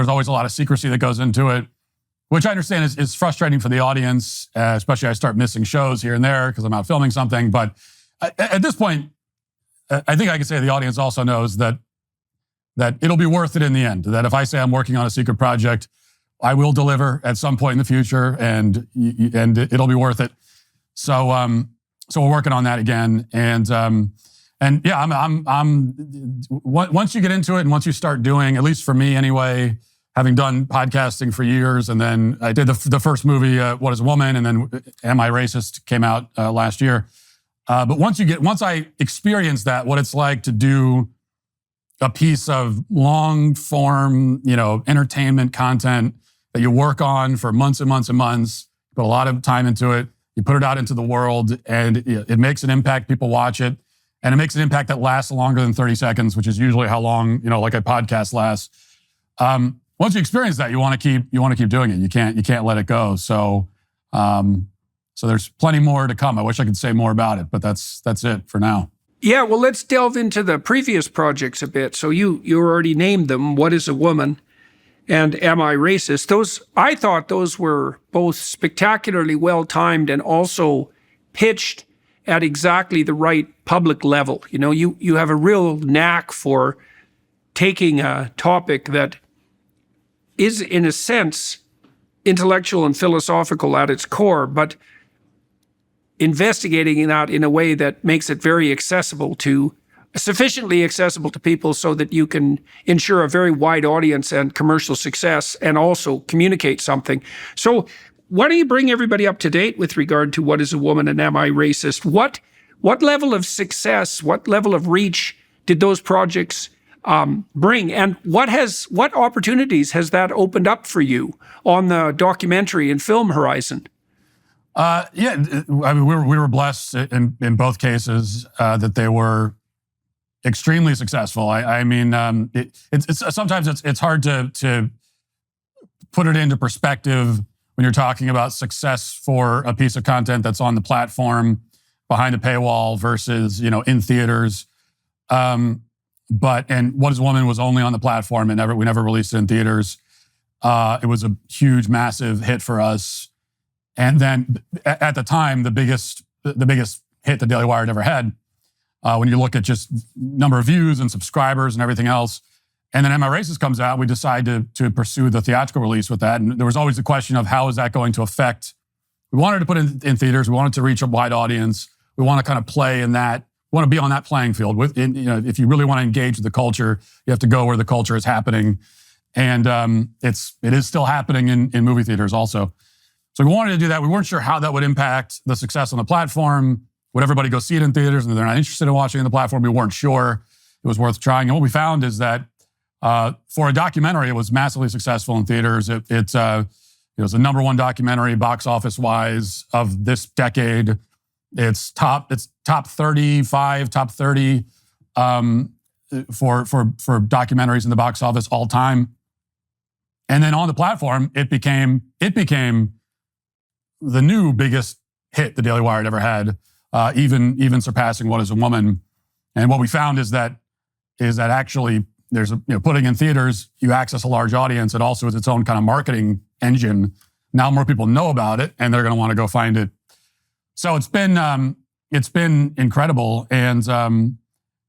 there's always a lot of secrecy that goes into it, which I understand is frustrating for the audience, especially I start missing shows here and there because I'm out filming something. But at this point, I think I can say the audience also knows that it'll be worth it in the end. That if I say I'm working on a secret project, I will deliver at some point in the future, and it'll be worth it. So we're working on that again, and yeah, I'm once you get into it and once you start doing, at least for me anyway, having done podcasting for years, and then I did the first movie, What Is a Woman, and then Am I Racist came out last year. But once I experienced that, what it's like to do a piece of long form, entertainment content that you work on for months and months and months, put a lot of time into it, you put it out into the world, and it makes an impact. People watch it, and it makes an impact that lasts longer than 30 seconds, which is usually how long, like a podcast lasts. Once you experience that, you want to keep doing it. You can't let it go. So there's plenty more to come. I wish I could say more about it, but that's it for now. Yeah, well, let's delve into the previous projects a bit. So you already named them, What Is a Woman and Am I Racist? I thought those were both spectacularly well-timed and also pitched at exactly the right public level. You have a real knack for taking a topic that is, in a sense, intellectual and philosophical at its core, but investigating that in a way that makes it sufficiently accessible to people so that you can ensure a very wide audience and commercial success and also communicate something. So why don't you bring everybody up to date with regard to What Is a Woman and Am I Racist? What level of success, what level of reach did those projects bring? And what opportunities has that opened up for you on the documentary and film horizon? Yeah, I mean, we were blessed in both cases that they were extremely successful. I mean, it's sometimes it's hard to put it into perspective when you're talking about success for a piece of content that's on the platform behind a paywall versus in theaters. And What Is a Woman was only on the platform and we never released it in theaters. It was a huge, massive hit for us. And then at the time, the biggest hit the Daily Wire had ever had, when you look at just number of views and subscribers and everything else. And then Am I Racist comes out, we decide to pursue the theatrical release with that. And there was always the question of how is that going to affect. We wanted to put it in theaters. We wanted to reach a wide audience. We want to kind of play in that. We want to be on that playing field. If you really want to engage with the culture, you have to go where the culture is happening. And it is still happening in movie theaters also. So we wanted to do that. We weren't sure how that would impact the success on the platform. Would everybody go see it in theaters and they're not interested in watching it on the platform? We weren't sure. It was worth trying. And what we found is that for a documentary, it was massively successful in theaters. It was the number one documentary box office wise of this decade. It's top 35, top 30 for documentaries in the box office all time. And then on the platform, it became the new biggest hit the Daily Wire had ever had, even surpassing What Is a Woman. And what we found is that actually there's putting in theaters, you access a large audience. It also is its own kind of marketing engine. Now more people know about it, and they're going to want to go find it. So it's been incredible, and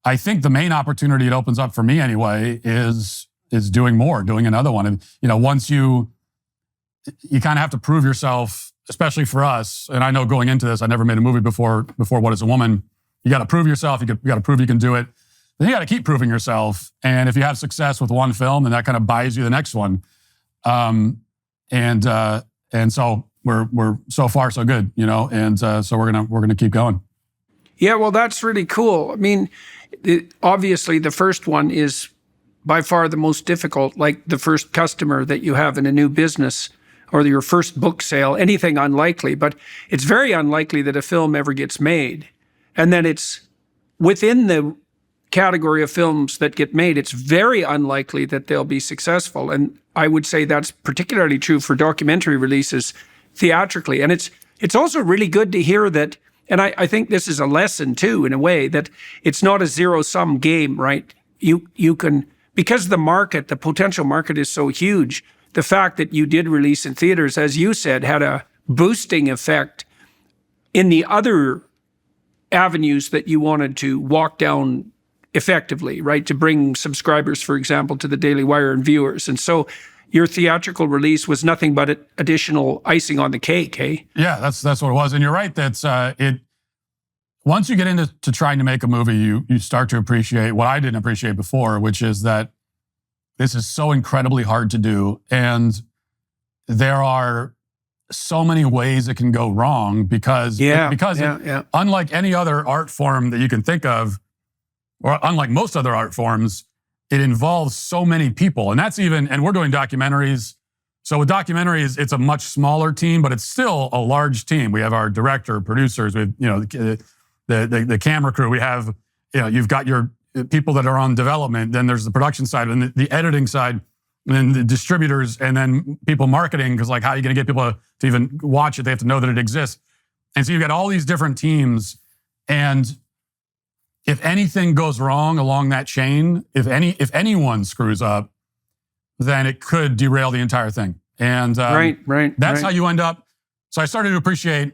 I think the main opportunity it opens up for me anyway is doing another one. And once you kind of have to prove yourself, especially for us. And I know going into this, I never made a movie before What Is a Woman. You got to prove yourself. You got to prove you can do it. Then you got to keep proving yourself. And if you have success with one film, then that kind of buys you the next one. And so we're so far so good, and so we're gonna keep going. Yeah, well, that's really cool. I mean, obviously the first one is by far the most difficult, like the first customer that you have in a new business or your first book sale, anything unlikely, but it's very unlikely that a film ever gets made. And then it's within the category of films that get made, it's very unlikely that they'll be successful. And I would say that's particularly true for documentary releases theatrically. And it's also really good to hear that, and I think this is a lesson too, in a way, that it's not a zero-sum game, right? You can because the potential market is so huge, the fact that you did release in theaters, as you said, had a boosting effect in the other avenues that you wanted to walk down effectively, right? To bring subscribers, for example, to the Daily Wire and viewers. And so your theatrical release was nothing but additional icing on the cake, hey? Yeah, that's what it was. And you're right, once you get into trying to make a movie, you start to appreciate what I didn't appreciate before, which is that this is so incredibly hard to do. And there are so many ways it can go wrong because unlike any other art form that you can think of, or unlike most other art forms, it involves so many people. And we're doing documentaries. So with documentaries, it's a much smaller team, but it's still a large team. We have our director, producers, with the camera crew. We have, you've got your people that are on development. Then there's the production side and the editing side, and then the distributors, and then people marketing. Because how are you going to get people to even watch it? They have to know that it exists. And so you've got all these different teams. And if anything goes wrong along that chain, if anyone screws up, then it could derail the entire thing. And that's how you end up. So I started to appreciate,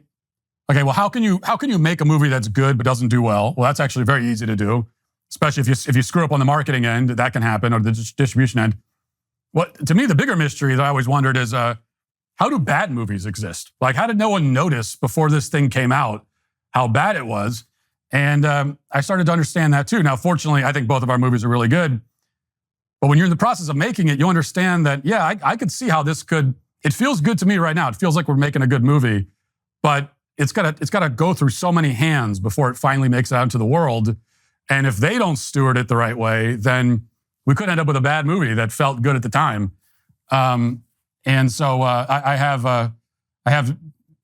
okay, well, how can you make a movie that's good but doesn't do well? Well, that's actually very easy to do, especially if you screw up on the marketing end, that can happen, or the distribution end. What, to me, the bigger mystery that I always wondered is, how do bad movies exist? How did no one notice before this thing came out how bad it was? And I started to understand that too. Now, fortunately, I think both of our movies are really good. But when you're in the process of making it, you understand that, I could see how this could, it feels good to me right now. It feels like we're making a good movie, but it's got to go through so many hands before it finally makes it out into the world. And if they don't steward it the right way, then we could end up with a bad movie that felt good at the time. And so I have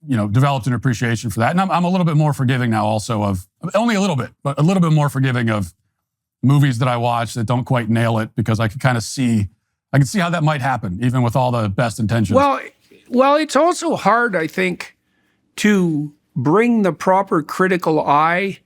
developed an appreciation for that. And I'm a little bit more forgiving now also of, only a little bit, but a little bit more forgiving of movies that I watch that don't quite nail it, because I can see how that might happen, even with all the best intentions. Well, it's also hard, I think, to bring the proper critical eye,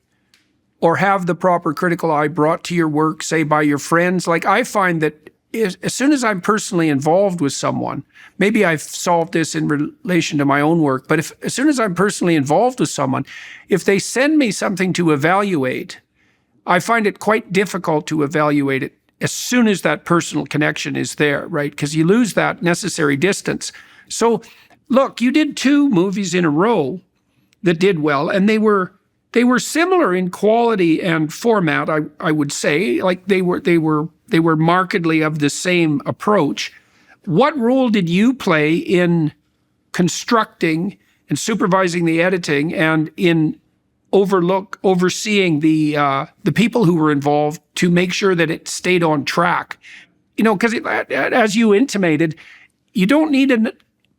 or have the proper critical eye brought to your work, say by your friends. I find that as soon as I'm personally involved with someone, maybe I've solved this in relation to my own work, but as soon as I'm personally involved with someone, if they send me something to evaluate, I find it quite difficult to evaluate it as soon as that personal connection is there, right? Because you lose that necessary distance. So, look, you did 2 movies in a row that did well, and they were similar in quality and format. I would say, they were markedly of the same approach. What role did you play in constructing and supervising the editing, and in overseeing the people who were involved to make sure that it stayed on track? Because as you intimated, you don't need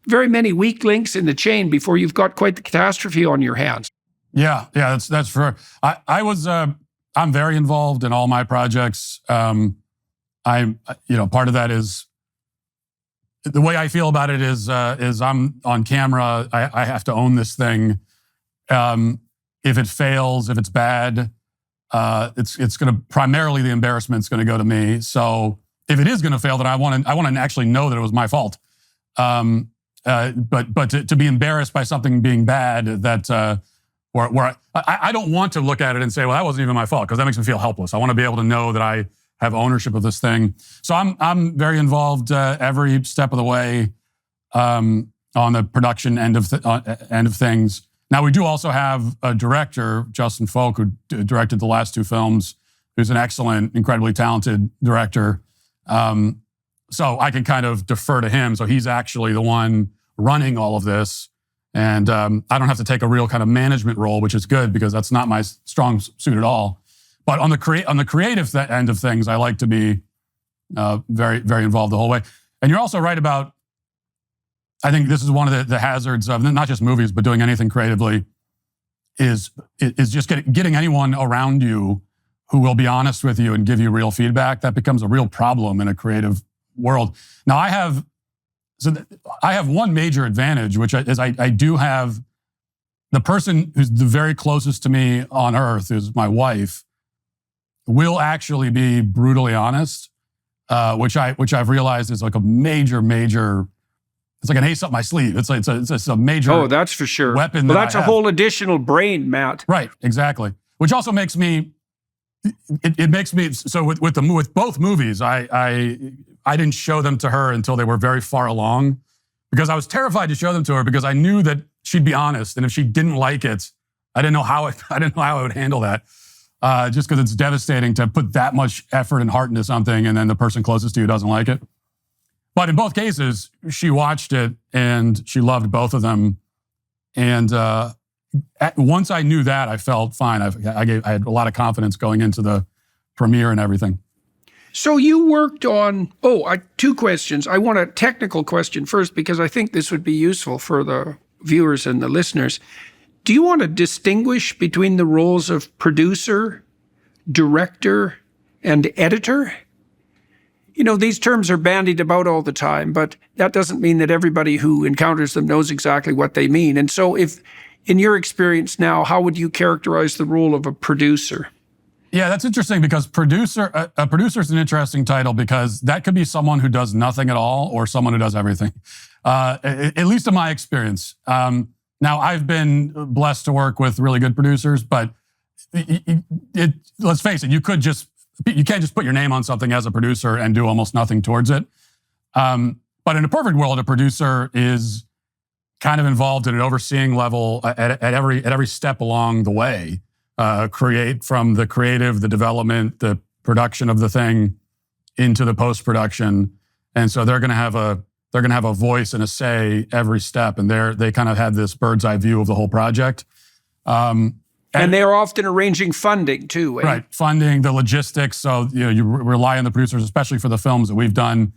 very many weak links in the chain before you've got quite the catastrophe on your hands. Yeah, that's for sure. I'm very involved in all my projects. Part of that is the way I feel about it is I'm on camera. I have to own this thing. If it fails, if it's bad, it's going to, primarily the embarrassment's going to go to me. So if it is going to fail, then I want to actually know that it was my fault. But to be embarrassed by something being bad, that where I don't want to look at it and say, well, that wasn't even my fault, because that makes me feel helpless. I want to be able to know that I have ownership of this thing. So I'm very involved every step of the way on the production end of things. Now, we do also have a director, Justin Folk, who directed the last 2 films, who's an excellent, incredibly talented director. So I can kind of defer to him. So he's actually the one running all of this. And I don't have to take a real kind of management role, which is good, because that's not my strong suit at all. But on the creative end of things, I like to be very, very involved the whole way. And you're also right about, I think this is one of the hazards of not just movies, but doing anything creatively, is just getting anyone around you who will be honest with you and give you real feedback. That becomes a real problem in a creative world. Now, I have one major advantage, which is I do have the person who's the very closest to me on earth, who's my wife, will actually be brutally honest. which I've realized is like a major. It's like an ace up my sleeve. It's a major. Oh, that's for sure. Weapon. Well, that's a whole additional brain, Matt. Right. Exactly. Which also makes me. It makes me so with both movies. I didn't show them to her until they were very far along, because I was terrified to show them to her because I knew that she'd be honest, and if she didn't like it, I didn't know how I would handle that. Just because it's devastating to put that much effort and heart into something, and then the person closest to you doesn't like it. But in both cases, she watched it and she loved both of them. And once I knew that, I felt fine. I had a lot of confidence going into the premiere and everything. So you worked on, two questions. I want a technical question first, because I think this would be useful for the viewers and the listeners. Do you want to distinguish between the roles of producer, director, and editor? You know, these terms are bandied about all the time, but that doesn't mean that everybody who encounters them knows exactly what they mean. And so if, in your experience now, how would you characterize the role of a producer? Yeah, that's interesting, because a producer is an interesting title, because that could be someone who does nothing at all or someone who does everything, at least in my experience. Now, I've been blessed to work with really good producers, but let's face it, you can't just put your name on something as a producer and do almost nothing towards it. But in a perfect world, a producer is kind of involved at an overseeing level at every step along the way. Create from the creative, the development, the production of the thing into the post-production. And so they're going to have a voice and a say every step. And they kind of have this bird's eye view of the whole project. And they're often arranging funding too, eh? Right. Funding, the logistics. So, you rely on the producers, especially for the films that we've done.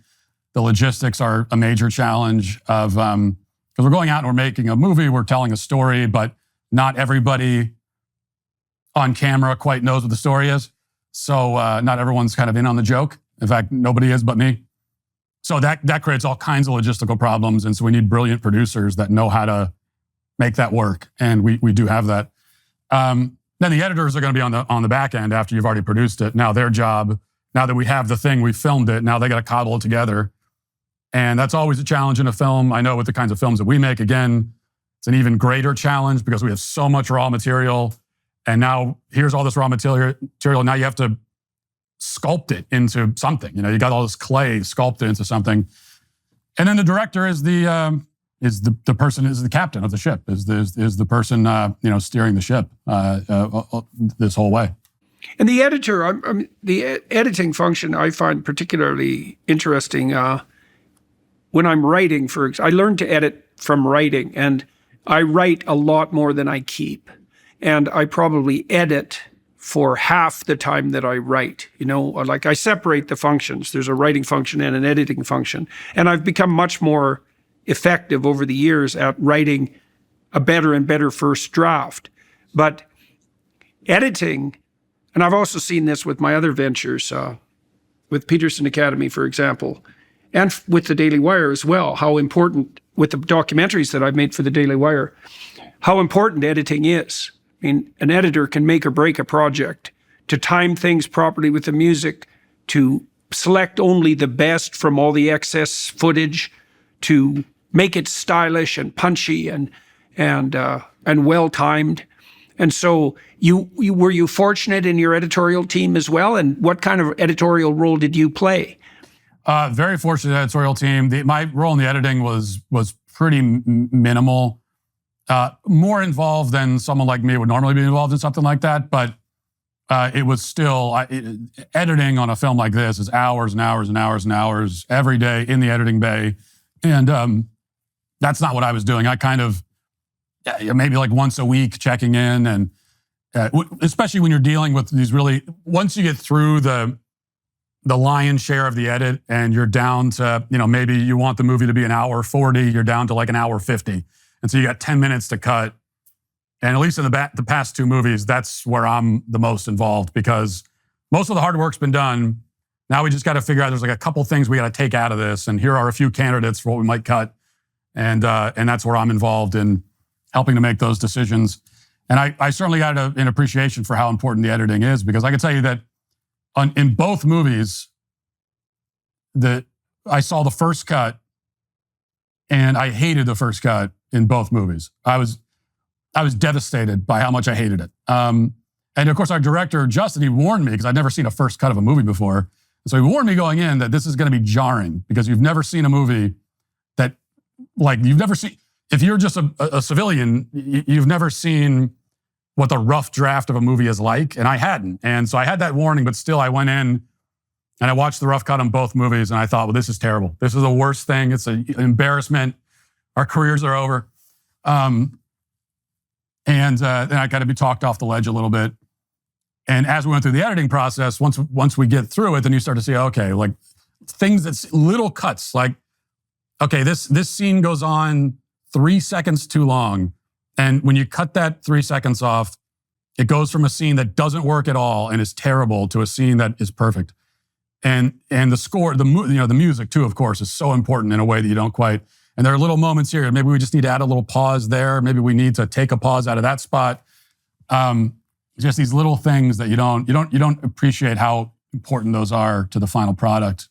The logistics are a major challenge of, because we're going out and we're making a movie, we're telling a story, but not everybody on camera quite knows what the story is. So not everyone's kind of in on the joke. In fact, nobody is but me. So that creates all kinds of logistical problems. And so we need brilliant producers that know how to make that work. And we do have that. Then the editors are going to be on the back end after you've already produced it. Now their job, now that we have the thing, we filmed it, now they got to cobble it together. And that's always a challenge in a film. I know with the kinds of films that we make, again, it's an even greater challenge because we have so much raw material. And now here's all this raw material. Now you have to sculpt it into something. You got all this clay, sculpt it into something. And then the director is the captain of the ship, is the person steering the ship this whole way. And the editor, the editing function, I find particularly interesting. When I'm writing, I learned to edit from writing, and I write a lot more than I keep. And I probably edit for half the time that I write. Like I separate the functions. There's a writing function and an editing function. And I've become much more effective over the years at writing a better and better first draft. But editing, and I've also seen this with my other ventures, with Peterson Academy, for example, and with the Daily Wire as well, how important, with the documentaries that I've made for the Daily Wire, how important editing is. I mean, an editor can make or break a project, to time things properly with the music, to select only the best from all the excess footage, to make it stylish and punchy and well timed. And so were you fortunate in your editorial team as well? And what kind of editorial role did you play? Very fortunate editorial team. My role in the editing was pretty minimal. More involved than someone like me would normally be involved in something like that, but it was still, editing on a film like this is hours and hours and hours and hours every day in the editing bay. And that's not what I was doing. I kind of, maybe like once a week checking in, and especially when you're dealing with these once you get through the lion's share of the edit and you're down to, maybe you want the movie to be an hour 40, you're down to like an hour 50. And so you got 10 minutes to cut. And at least in the past two movies, that's where I'm the most involved, because most of the hard work's been done. Now we just got to figure out, there's like a couple things we got to take out of this. And here are a few candidates for what we might cut. And that's where I'm involved in helping to make those decisions. And I certainly got an appreciation for how important the editing is, because I can tell you that in both movies, I saw the first cut, and I hated the first cut in both movies. I was devastated by how much I hated it. And of course, our director, Justin, he warned me because I'd never seen a first cut of a movie before. So he warned me going in that this is going to be jarring because you've never seen a movie that, like, you've never seen, if you're just a civilian, you've never seen what the rough draft of a movie is like. And I hadn't. And so I had that warning, but still I went in and I watched the rough cut on both movies. And I thought, well, this is terrible. This is the worst thing. It's an embarrassment. Our careers are over. And then I got to be talked off the ledge a little bit. And as we went through the editing process, once we get through it, then you start to see, okay, like things that's little cuts, like, okay, this scene goes on 3 seconds too long. And when you cut that 3 seconds off, it goes from a scene that doesn't work at all and is terrible to a scene that is perfect. And the score, the music too, of course, is so important in a way that you don't quite. And there are little moments here. Maybe we just need to add a little pause there. Maybe we need to take a pause out of that spot. Just these little things that you don't appreciate how important those are to the final product.